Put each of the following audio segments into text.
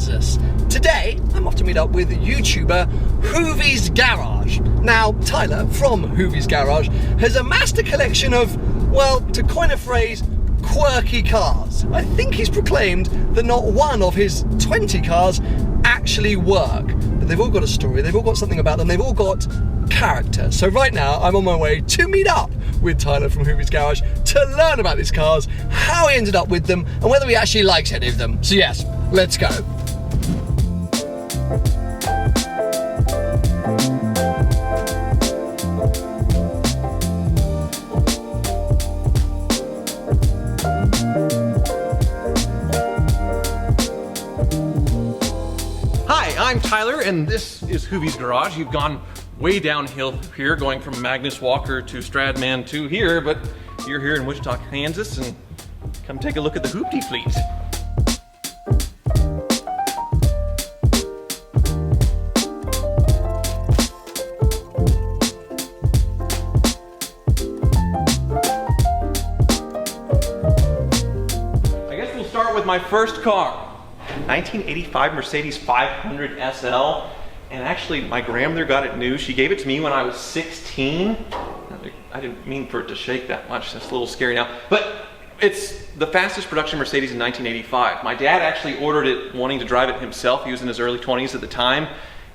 Kansas. Today, I'm off to meet up with YouTuber Hoovies Garage. Now, Tyler from Hoovies Garage has amassed a collection of, well, to coin a phrase, quirky cars. I think he's proclaimed that not one of his 20 cars actually work. But they've all got a story, they've all got something about them, they've all got character. So right now, I'm on my way to meet up with Tyler from Hoovies Garage to learn about these cars, how he ended up with them, and whether he actually likes any of them. So yes, let's go. Hi, I'm Tyler, and this is Hoovies Garage. You've gone way downhill here, going from Magnus Walker to Stradman to here, but you're here in Wichita, Kansas, and come take a look at the Hoopty fleet. I guess we'll start with my first car. 1985 Mercedes 500 SL. And actually, my grandmother got it new. She gave it to me when I was 16. I didn't mean for it to shake that much. That's a little scary now. But it's the fastest production Mercedes in 1985. My dad actually ordered it wanting to drive it himself. He was in his early 20s at the time.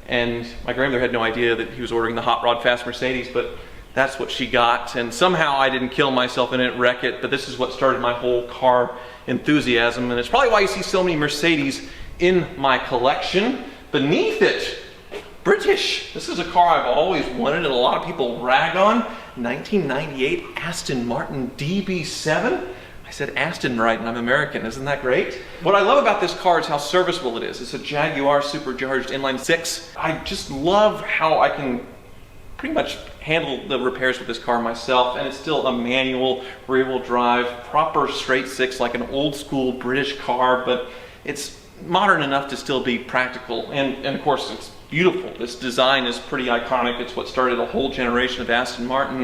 And my grandmother had no idea that he was ordering the hot rod fast Mercedes, but that's what she got. And somehow I didn't kill myself and didn't wreck it, but this is what started my whole car enthusiasm. And it's probably why you see so many Mercedes in my collection. Beneath it, British. This is a car I've always wanted and a lot of people rag on. 1998 Aston Martin DB7. I said Aston right and I'm American, isn't that great? What I love about this car is how serviceable it is. It's a Jaguar supercharged inline six. I just love how I can pretty much handle the repairs with this car myself, and it's still a manual rear-wheel drive, proper straight six like an old school British car, but it's modern enough to still be practical, and of course it's beautiful. This design is pretty iconic. It's what started a whole generation of Aston Martin,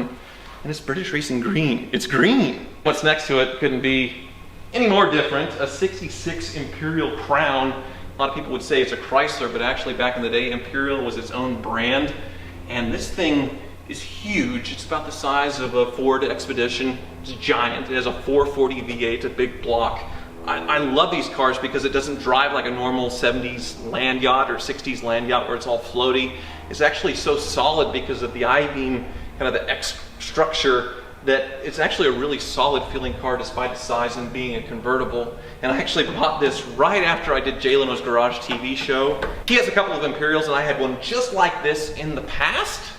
and it's British racing green. It's green. What's next to it couldn't be any more different. A 66 Imperial Crown. A lot of people would say it's a Chrysler, but actually back in the day Imperial was its own brand, and this thing is huge. It's about the size of a Ford Expedition. It's giant. It has a 440 V8, a big block. I love these cars because it doesn't drive like a normal 70s land yacht or 60s land yacht where it's all floaty. It's actually so solid because of the I-beam, kind of the X structure, that it's actually a really solid feeling car despite its size and being a convertible. And I actually bought this right after I did Jay Leno's Garage TV show. He has a couple of Imperials and I had one just like this in the past.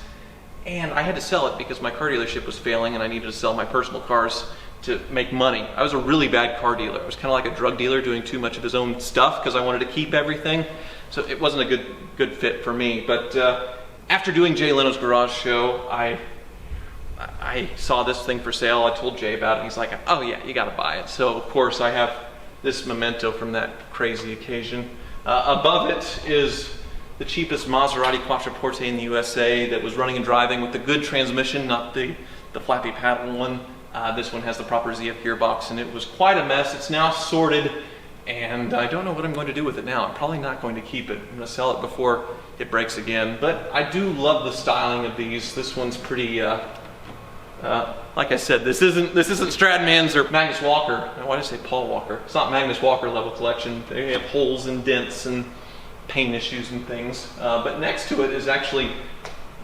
And I had to sell it because my car dealership was failing and I needed to sell my personal cars to make money. I was a really bad car dealer. I was kind of like a drug dealer doing too much of his own stuff because I wanted to keep everything. So it wasn't a good fit for me. But after doing Jay Leno's Garage show, I saw this thing for sale. I told Jay about it. He's like, oh yeah, you gotta buy it. So of course I have this memento from that crazy occasion. Above it is the cheapest Maserati Quattroporte in the USA that was running and driving with the good transmission, not the flappy paddle one. This one has the proper ZF gearbox, and it was quite a mess. It's now sorted, and I don't know what I'm going to do with it now. I'm probably not going to keep it. I'm going to sell it before it breaks again. But I do love the styling of these. This one's pretty, like I said, this isn't Stradman's or Magnus Walker. Why did I say Paul Walker? It's not Magnus Walker level collection. They have holes and dents and paint issues and things. But next to it is actually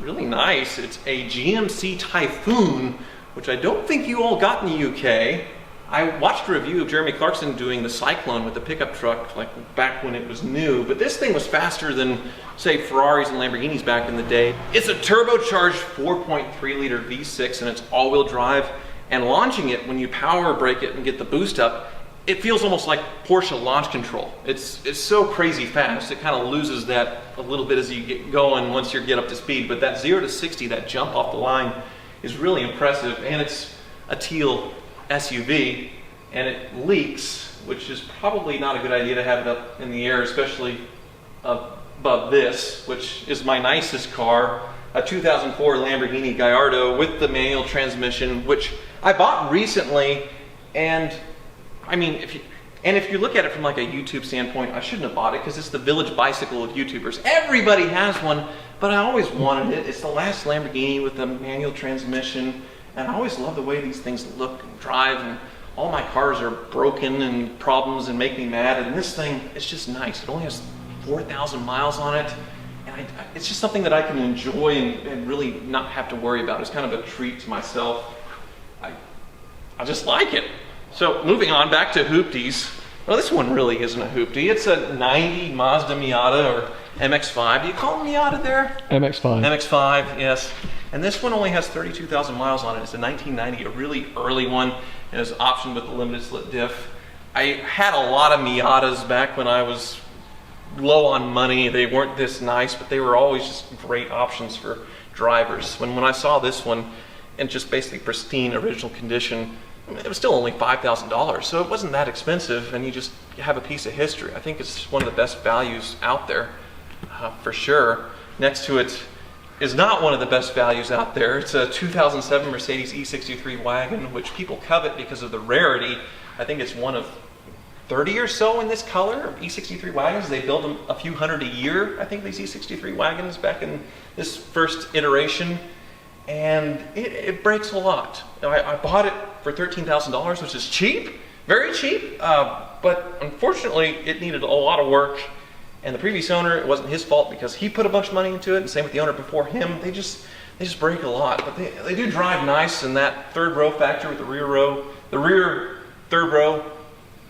really nice. It's a GMC Typhoon, which I don't think you all got in the UK. I watched a review of Jeremy Clarkson doing the Cyclone with the pickup truck, like back when it was new, but this thing was faster than, say, Ferraris and Lamborghinis back in the day. It's a turbocharged 4.3 liter V6 and it's all-wheel drive, and launching it, when you power brake it and get the boost up, it feels almost like Porsche launch control. It's so crazy fast, it kind of loses that a little bit as you get going once you get up to speed, but that 0 to 60, that jump off the line, is really impressive, and it's a teal SUV, and it leaks, which is probably not a good idea to have it up in the air, especially above this, which is my nicest car, a 2004 Lamborghini Gallardo with the manual transmission, which I bought recently, and I mean, And if you look at it from like a YouTube standpoint, I shouldn't have bought it because it's the village bicycle of YouTubers. Everybody has one, but I always wanted it. It's the last Lamborghini with the manual transmission, and I always love the way these things look and drive, and all my cars are broken and problems and make me mad, and this thing, it's just nice. It only has 4,000 miles on it, and it's just something that I can enjoy and really not have to worry about. It's kind of a treat to myself. I just like it. So moving on back to hoopties. Well, this one really isn't a hoopty. It's a 90 Mazda Miata or MX5. Do you call them Miata there? MX5. MX5, yes. And this one only has 32,000 miles on it. It's a 1990, a really early one, and it's optioned with the limited slip diff. I had a lot of Miatas back when I was low on money. They weren't this nice, but they were always just great options for drivers. When I saw this one in just basically pristine original condition, it was still only $5,000, so it wasn't that expensive, and you have a piece of history. I think it's one of the best values out there, for sure. Next to it is not one of the best values out there. It's a 2007 Mercedes E63 wagon, which people covet because of the rarity. I think it's one of 30 or so in this color of E63 wagons. They build them a few hundred a year, I think, these E63 wagons back in this first iteration. And it breaks a lot. I bought it for $13,000, which is cheap, very cheap, but unfortunately it needed a lot of work, and the previous owner, it wasn't his fault because he put a bunch of money into it, and same with the owner before him. They just break a lot, but they do drive nice, and that third row factor with the rear third row,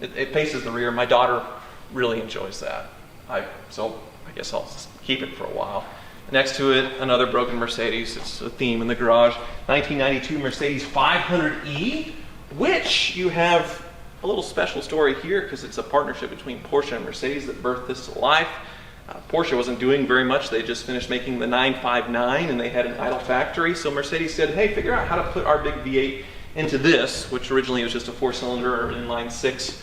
it faces the rear. My daughter really enjoys that, so I guess I'll keep it for a while. Next to it, another broken Mercedes. It's a theme in the garage. 1992 Mercedes 500E, which you have a little special story here because it's a partnership between Porsche and Mercedes that birthed this to life. Porsche wasn't doing very much. They just finished making the 959 and they had an idle factory. So Mercedes said, hey, figure out how to put our big V8 into this, which originally was just a 4-cylinder or inline 6.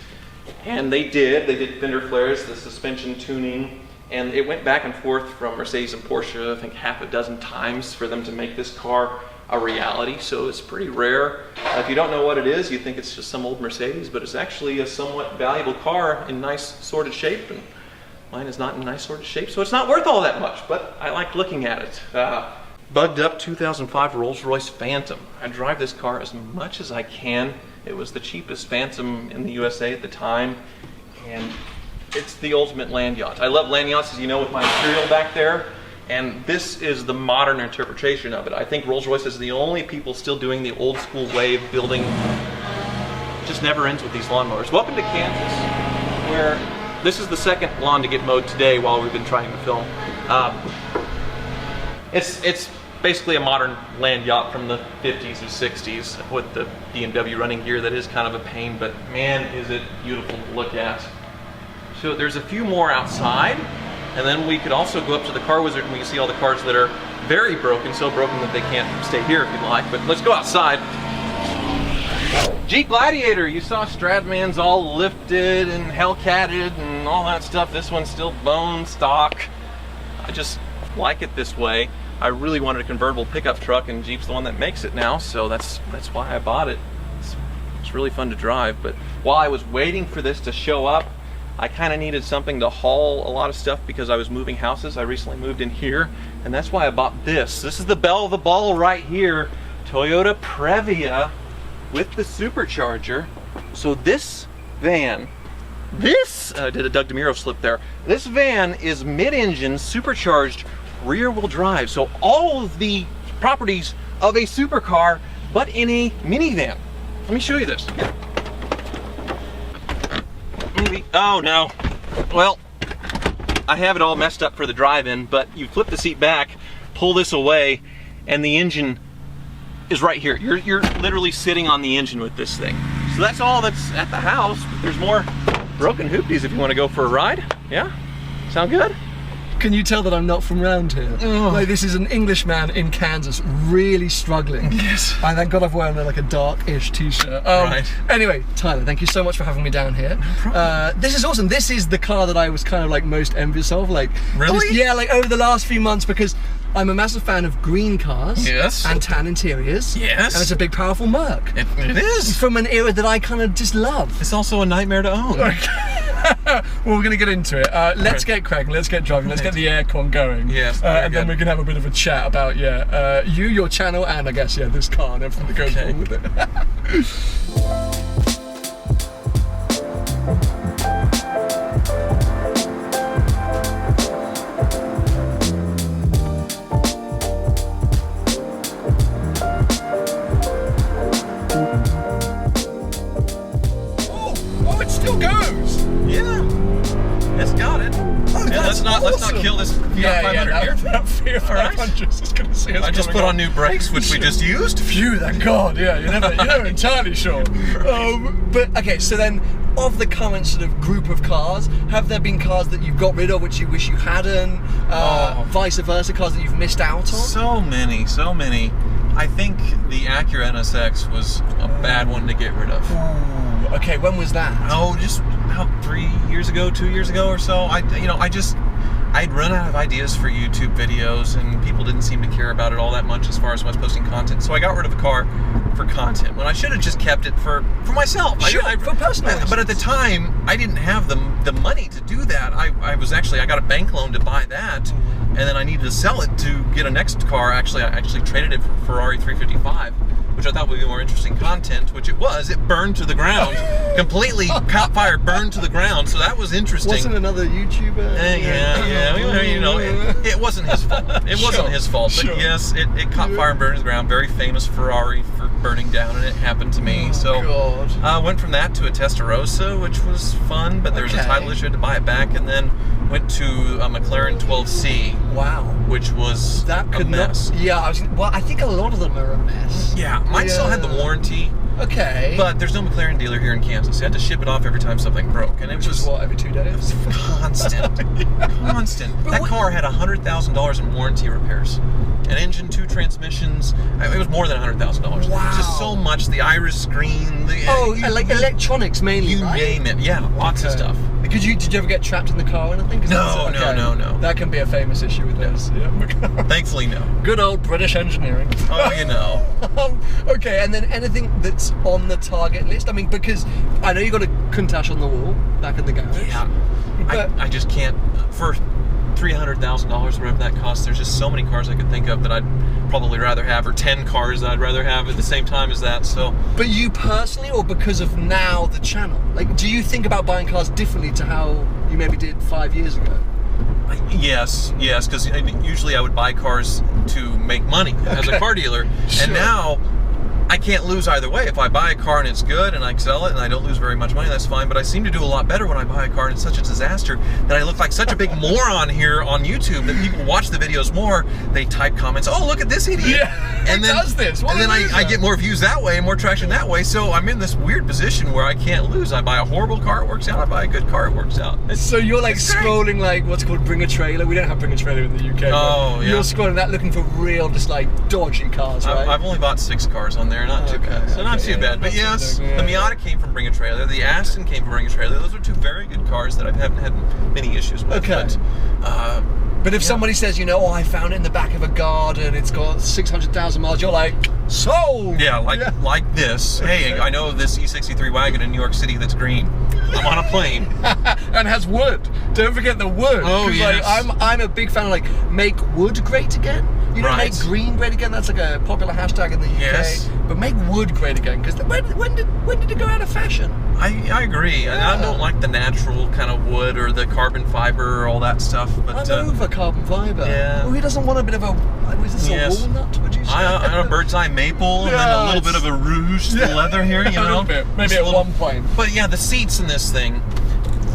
And they did. They did fender flares, the suspension tuning. And it went back and forth from Mercedes and Porsche, I think half a dozen times for them to make this car a reality. So it's pretty rare. If you don't know what it is, you think it's just some old Mercedes, but it's actually a somewhat valuable car in nice sorted shape. And mine is not in nice sorted shape, so it's not worth all that much, but I like looking at it. Bugged up 2005 Rolls-Royce Phantom. I drive this car as much as I can. It was the cheapest Phantom in the USA at the time, and it's the ultimate land yacht. I love land yachts, as you know, with my Imperial back there, and this is the modern interpretation of it. I think Rolls-Royce is the only people still doing the old school way of building. It just never ends with these lawnmowers. Welcome to Kansas, where this is the second lawn to get mowed today while we've been trying to film. It's basically a modern land yacht from the 50s or 60s with the BMW running gear that is kind of a pain, but man, is it beautiful to look at. So there's a few more outside, and then we could also go up to the Car Wizard and we can see all the cars that are very broken, so broken that they can't stay here if you'd like, but let's go outside. Jeep Gladiator, you saw Stradman's all lifted and Hellcated and all that stuff. This one's still bone stock. I just like it this way. I really wanted a convertible pickup truck, and Jeep's the one that makes it now, so that's why I bought it. It's really fun to drive, but while I was waiting for this to show up, I kind of needed something to haul a lot of stuff because I was moving houses. I recently moved in here, and that's why I bought this. This is the belle of the ball right here, Toyota Previa with the supercharger. So this van, did a Doug DeMuro slip there. This van is mid-engine supercharged rear-wheel drive. So all of the properties of a supercar, but in a minivan. Let me show you this. Oh no. Well, I have it all messed up for the drive-in, but you flip the seat back, pull this away, and the engine is right here. You're literally sitting on the engine with this thing. So that's all that's at the house. There's more broken hoopties if you want to go for a ride. Yeah? Sound good? Can you tell that I'm not from round here? Oh. Like, this is an Englishman in Kansas, really struggling. Yes. And thank God I've worn like a dark-ish t-shirt. Right. Anyway, Tyler, thank you so much for having me down here. No problem. This is awesome. This is the car that I was kind of like most envious of. Like, really? Yeah, like over the last few months, because I'm a massive fan of green cars. Yes. And tan interiors. Yes. And it's a big, powerful Merc. It is. From an era that I kind of just love. It's also a nightmare to own. Well, we're going to get into it. Let's get cracking, let's get driving, let's get the aircon going. Yes, and then we can have a bit of a chat about, you, your channel, and I guess, this car and everything that goes along with it. Oh, it still goes! Yeah. It's got it. Oh, Yeah, let's not kill this Fiat 500 here. That Fiat 500 is going to see us. I just put on new brakes, which we just used. Phew, thank God. Yeah, you're never entirely sure. But okay, so then, of the current sort of group of cars, have there been cars that you've got rid of which you wish you hadn't? Vice versa, cars that you've missed out on? So many. I think the Acura NSX was a bad one to get rid of. Ooh, okay, when was that? Oh, just about 3 years ago, 2 years ago or so. I'd run out of ideas for YouTube videos, and people didn't seem to care about it all that much as far as was posting content. So I got rid of a car for content when I should have just kept it for myself. Sure, for personal reasons. But at the time, I didn't have the money to do that. I got a bank loan to buy that, and then I needed to sell it to get a next car. Actually, I actually traded it for a Ferrari 355. Which I thought would be more interesting content, which it was. It burned to the ground, completely caught fire, burned to the ground. So that was interesting. Wasn't another YouTuber? It wasn't his fault. It wasn't his fault. But yes, it caught fire and burned to the ground. Very famous Ferrari for burning down, and it happened to me. I went from that to a Testarossa, which was fun, but there was a title issue, I had to buy it back, and then went to a McLaren 12C. Wow. Which was a mess. I think a lot of them are a mess. Yeah, mine still had the warranty. Okay. But there's no McLaren dealer here in Kansas. You had to ship it off every time something broke. And it was what, every 2 days? It was constant. Constant. That car had $100,000 in warranty repairs. An engine, 2 transmissions. It was more than $100,000. Wow. Just so much. The iris screen. Like electronics mainly, you right? name it. Yeah, lots of stuff. Did you ever get trapped in the car or anything? No. That can be a famous issue with those. Yeah. Thankfully, no. Good old British engineering. Oh, you know. Okay, and then anything that's on the target list? I mean, because I know you got a Countach on the wall back in the garage. Yeah. But I just can't. For $300,000, whatever that costs, there's just so many cars I could think of that I'd probably rather have, or 10 cars I'd rather have at the same time as that. So. But you personally, or because of now the channel? Like, do you think about buying cars differently to how you maybe did 5 years ago? Yes, because usually I would buy cars to make money as a car dealer, and now I can't lose either way. If I buy a car and it's good and I sell it and I don't lose very much money, that's fine. But I seem to do a lot better when I buy a car and it's such a disaster that I look like such a big moron here on YouTube that people watch the videos more. They type comments, "Oh, look at this idiot!" Yeah, and then does this. And then I get more views that way, more traction that way. So I'm in this weird position where I can't lose. I buy a horrible car, it works out. I buy a good car, it works out. So you're like scrolling like what's called Bring a Trailer. We don't have Bring a Trailer in the UK. Oh, yeah. You're scrolling that looking for real, just like dodgy cars, right? I've only bought 6 cars on there, not too bad. So not too bad. But yes, the Miata came from Bring a Trailer. The Aston came from Bring a Trailer. Those are 2 very good cars that I haven't had many issues with. Okay. But if somebody says, I found it in the back of a garden, it's got 600,000 miles, you're like, sold! Yeah, like this. Hey, I know of this E63 wagon in New York City that's green. I'm on a plane. And has wood. Don't forget the wood. Oh, yes. I'm a big fan of make wood great again. Make green great again. That's like a popular hashtag in the UK. Yes. But make wood great again, because when did it go out of fashion? I agree. Yeah. I don't like the natural kind of wood or the carbon fiber or all that stuff. But I'm over carbon fiber. Yeah. Well, who doesn't want a bit of a walnut? Would you say? I have a bird's eye maple and then a little bit of a rouge leather here. A little bit. Maybe at one point. But yeah, the seats in this thing.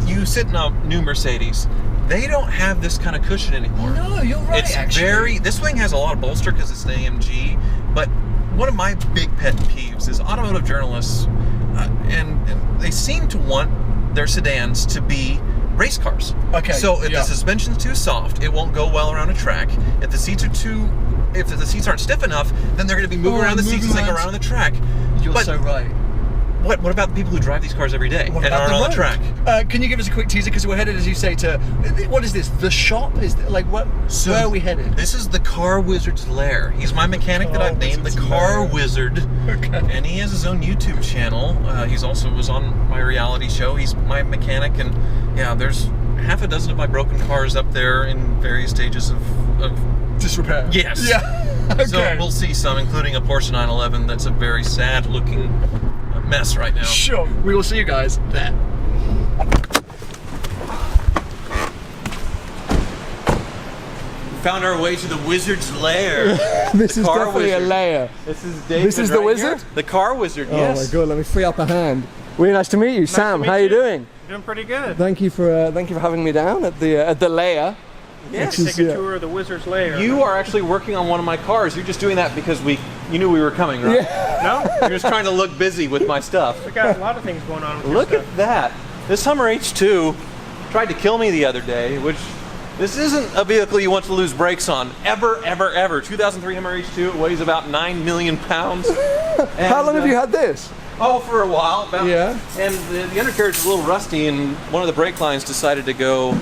You sit in a new Mercedes. They don't have this kind of cushion anymore. No, you're right. This thing has a lot of bolster because it's an AMG. But one of my big pet peeves is automotive journalists, and they seem to want their sedans to be race cars. Okay, So if the suspension's too soft, it won't go well around a track. If the seats aren't stiff enough, then they're going to be moving around the seats as they go around the track. You're so right. What about the people who drive these cars every day and aren't on the track? Can you give us a quick teaser, because we're headed, as you say, to what is this? The shop? Is like what? So where are we headed? This is the Car Wizard's lair. He's my mechanic that I've named the Car Wizard. Okay. And he has his own YouTube channel. He's also was on my reality show. He's my mechanic, and yeah, there's half a dozen of my broken cars up there in various stages of disrepair. Yes. Yeah. Okay. So we'll see some, including a Porsche 911 that's a very sad looking mess right now. Sure. We will see you guys there. Found our way to the Wizard's lair. This is Car definitely Wizard. a layer. This is David. This is the right Wizard? here. The Car Wizard. Yes. Oh my god, let me free up a hand. Really nice to meet you, Sam. How are you doing? Doing pretty good. Thank you for having me down at the lair. Yes. Take a tour of the Wizard's lair. You are actually working on one of my cars. You're just doing that because you knew we were coming, right? Yeah. No? You're just trying to look busy with my stuff. We got a lot of things going on with your Look stuff. at that. This Hummer H2 tried to kill me the other day, which this isn't a vehicle you want to lose brakes on. Ever, ever, ever. 2003 Hummer H2, it weighs about 9 million pounds. How long have you had this? Oh, for a while. Yeah. And the undercarriage is a little rusty, and one of the brake lines decided to go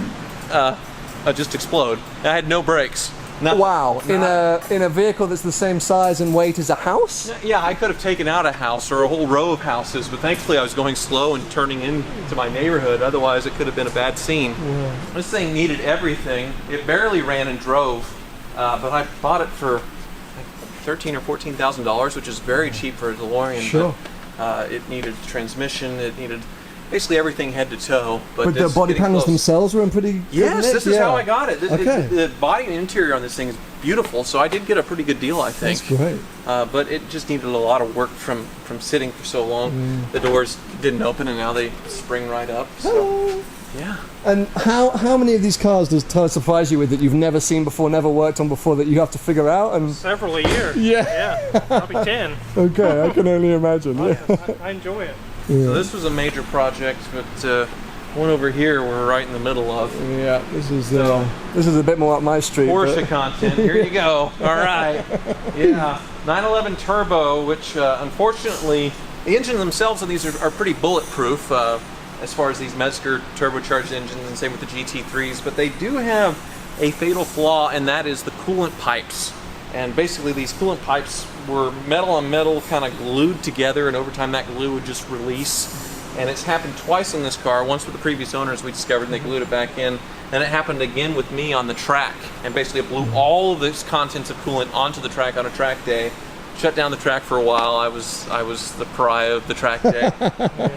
just explode. I had no brakes. Wow, in a vehicle that's the same size and weight as a house? Yeah, I could have taken out a house or a whole row of houses, but thankfully I was going slow and turning into my neighborhood. Otherwise, it could have been a bad scene. Yeah. This thing needed everything. It barely ran and drove, but I bought it for like $13,000 or $14,000, which is very cheap for a DeLorean. Sure. But, it needed transmission. It needed basically everything head to toe. But the body panels themselves were in pretty good Yes, nick? this is how I got it. Okay. The body and interior on this thing is beautiful, so I did get a pretty good deal, I think. That's great. But it just needed a lot of work from sitting for so long. The doors didn't open, and now they spring right up. So, Hello. yeah. And how many of these cars does Tyler surprise you with that you've never seen before, never worked on before, that you have to figure out? And Several a year. Yeah. Probably 10. Okay, I can only imagine. Yeah. I enjoy it. So this was a major project, but one over here we're right in the middle of. Yeah, this is a bit more up my street. Porsche content. Here you go. All right. Yeah. 911 turbo, which unfortunately the engine themselves of these are pretty bulletproof as far as these Mezger turbocharged engines, and same with the GT3s. But they do have a fatal flaw, and that is the coolant pipes. And basically these coolant pipes were metal on metal kind of glued together, and over time that glue would just release. And it's happened twice in this car. Once with the previous owners we discovered, and they glued it back in. And it happened again with me on the track. And basically it blew all of this contents of coolant onto the track on a track day. Shut down the track for a while. I was the pariah of the track day.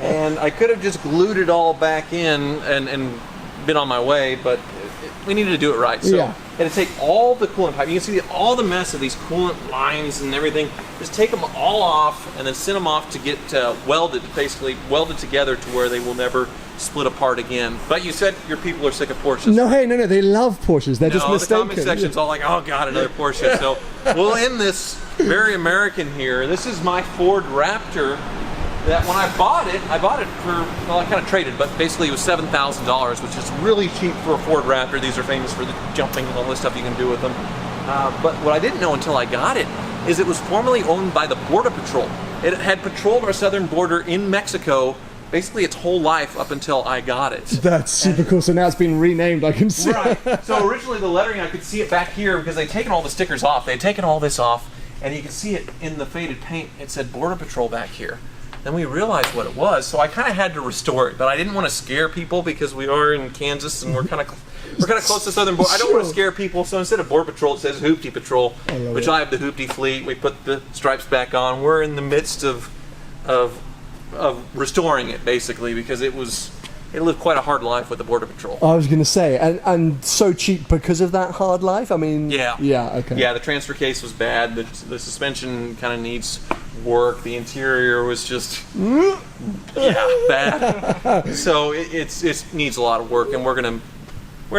And I could have just glued it all back in and been on my way, but we needed to do it right. So yeah. I had to take all the coolant pipe. You can see all the mess of these coolant lines and everything. Just take them all off and then send them off to get basically welded together to where they will never split apart again. But you said your people are sick of Porsches. No, hey, no, they love Porsches. They're just mistaken. The comment section's all like, oh god, another Porsche. So we'll end this very American here. This is my Ford Raptor. That when I bought it for, well, I kind of traded, but basically it was $7,000, which is really cheap for a Ford Raptor. These are famous for the jumping and all this stuff you can do with them. But what I didn't know until I got it is it was formerly owned by the Border Patrol. It had patrolled our southern border in Mexico basically its whole life up until I got it. That's super cool. So now it's been renamed, I can see. Right. So originally the lettering, I could see it back here because they'd taken all the stickers off. They'd taken all this off, and you can see it in the faded paint. It said Border Patrol back here. Then we realized what it was, so I kind of had to restore it, but I didn't want to scare people because we are in Kansas and we're kind of close to southern border. I don't want to scare people, so instead of Border Patrol, it says Hoopty Patrol, which I have the Hoopty fleet. We put the stripes back on. We're in the midst of restoring it basically because it lived quite a hard life with the Border Patrol. I was going to say, and so cheap because of that hard life. I mean, yeah, okay, yeah. The transfer case was bad. The suspension kind of needs work. The interior was just bad. So it needs a lot of work, and we're gonna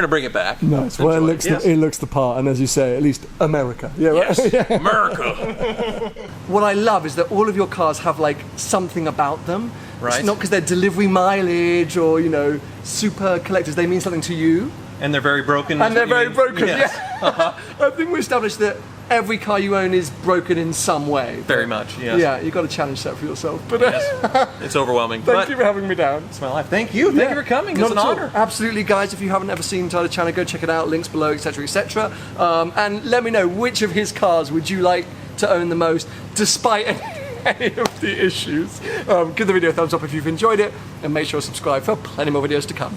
bring it back. Nice. Well, it looks the part, and as you say, at least America. Yeah, right? Yes, yeah. America. What I love is that all of your cars have like something about them. Right. It's not because they're delivery mileage or, you know, super collectors. They mean something to you. And they're very broken. And they're very mean? broken, Yes. yeah. I think we established that every car you own is broken in some way. Very much, yes. Yeah, you've got to challenge that for yourself. But It's overwhelming. thank you for having me down. It's my life. Thank you. Thank you for coming. It's Not an at all. honor. Absolutely, guys. If you haven't ever seen Tyler Chandler, go check it out. Links below, etc., etc. And let me know which of his cars would you like to own the most, despite any of the issues. Give the video a thumbs up if you've enjoyed it, and make sure to subscribe for plenty more videos to come.